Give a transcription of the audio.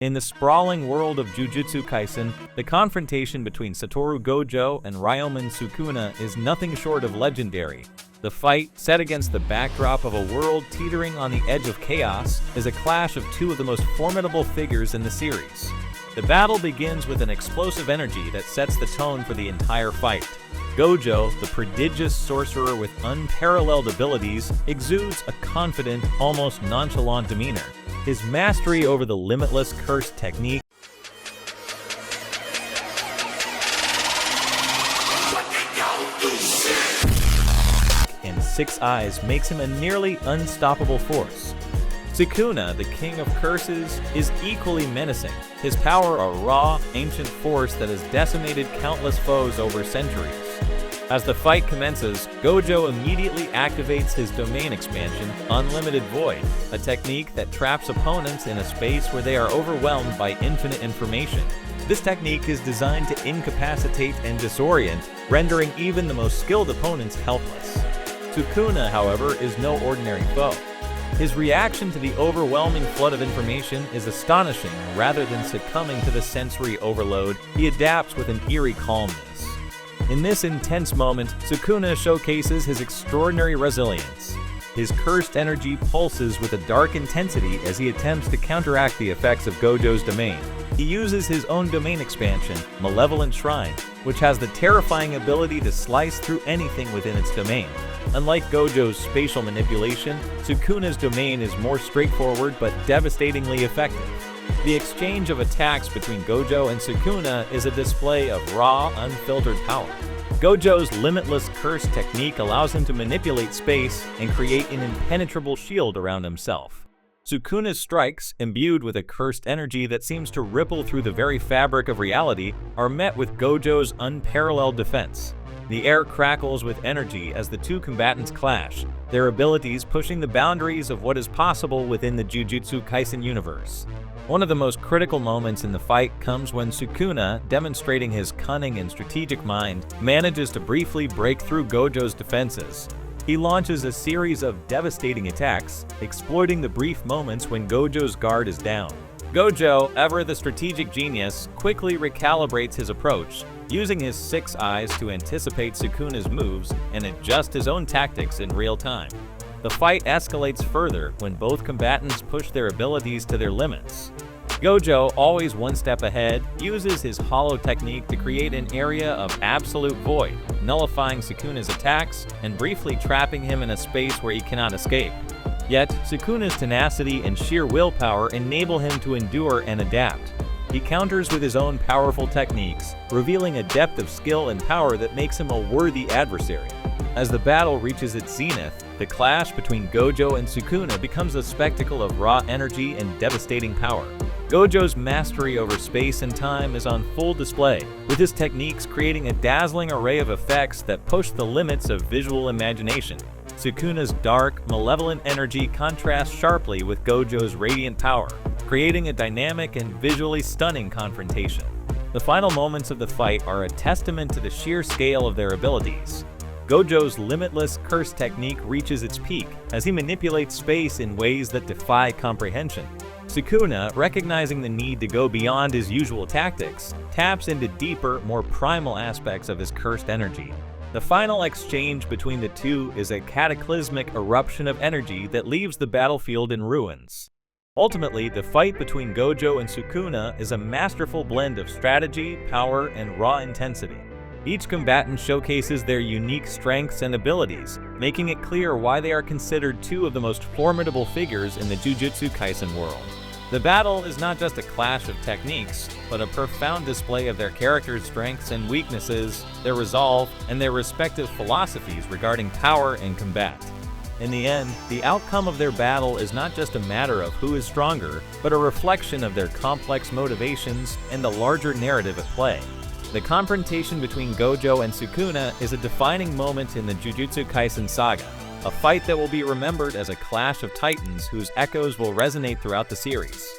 In the sprawling world of Jujutsu Kaisen, the confrontation between Satoru Gojo and Ryomen Sukuna is nothing short of legendary. The fight, set against the backdrop of a world teetering on the edge of chaos, is a clash of two of the most formidable figures in the series. The battle begins with an explosive energy that sets the tone for the entire fight. Gojo, the prodigious sorcerer with unparalleled abilities, exudes a confident, almost nonchalant demeanor. His mastery over the limitless curse technique and 6 eyes makes him a nearly unstoppable force. Sukuna, the king of curses, is equally menacing, his power a raw, ancient force that has decimated countless foes over centuries. As the fight commences, Gojo immediately activates his domain expansion, Unlimited Void, a technique that traps opponents in a space where they are overwhelmed by infinite information. This technique is designed to incapacitate and disorient, rendering even the most skilled opponents helpless. Sukuna, however, is no ordinary foe. His reaction to the overwhelming flood of information is astonishing. Rather than succumbing to the sensory overload, he adapts with an eerie calmness. In this intense moment, Sukuna showcases his extraordinary resilience. His cursed energy pulses with a dark intensity as he attempts to counteract the effects of Gojo's domain. He uses his own domain expansion, Malevolent Shrine, which has the terrifying ability to slice through anything within its domain. Unlike Gojo's spatial manipulation, Sukuna's domain is more straightforward but devastatingly effective. The exchange of attacks between Gojo and Sukuna is a display of raw, unfiltered power. Gojo's limitless curse technique allows him to manipulate space and create an impenetrable shield around himself. Sukuna's strikes, imbued with a cursed energy that seems to ripple through the very fabric of reality, are met with Gojo's unparalleled defense. The air crackles with energy as the two combatants clash, their abilities pushing the boundaries of what is possible within the Jujutsu Kaisen universe. One of the most critical moments in the fight comes when Sukuna, demonstrating his cunning and strategic mind, manages to briefly break through Gojo's defenses. He launches a series of devastating attacks, exploiting the brief moments when Gojo's guard is down. Gojo, ever the strategic genius, quickly recalibrates his approach, using his 6 eyes to anticipate Sukuna's moves and adjust his own tactics in real time. The fight escalates further when both combatants push their abilities to their limits. Gojo, always one step ahead, uses his hollow technique to create an area of absolute void, nullifying Sukuna's attacks and briefly trapping him in a space where he cannot escape. Yet, Sukuna's tenacity and sheer willpower enable him to endure and adapt. He counters with his own powerful techniques, revealing a depth of skill and power that makes him a worthy adversary. As the battle reaches its zenith, the clash between Gojo and Sukuna becomes a spectacle of raw energy and devastating power. Gojo's mastery over space and time is on full display, with his techniques creating a dazzling array of effects that push the limits of visual imagination. Sukuna's dark, malevolent energy contrasts sharply with Gojo's radiant power, creating a dynamic and visually stunning confrontation. The final moments of the fight are a testament to the sheer scale of their abilities. Gojo's limitless curse technique reaches its peak as he manipulates space in ways that defy comprehension. Sukuna, recognizing the need to go beyond his usual tactics, taps into deeper, more primal aspects of his cursed energy. The final exchange between the two is a cataclysmic eruption of energy that leaves the battlefield in ruins. Ultimately, the fight between Gojo and Sukuna is a masterful blend of strategy, power, and raw intensity. Each combatant showcases their unique strengths and abilities, making it clear why they are considered two of the most formidable figures in the Jujutsu Kaisen world. The battle is not just a clash of techniques, but a profound display of their characters' strengths and weaknesses, their resolve, and their respective philosophies regarding power and combat. In the end, the outcome of their battle is not just a matter of who is stronger, but a reflection of their complex motivations and the larger narrative at play. The confrontation between Gojo and Sukuna is a defining moment in the Jujutsu Kaisen saga, a fight that will be remembered as a clash of titans whose echoes will resonate throughout the series.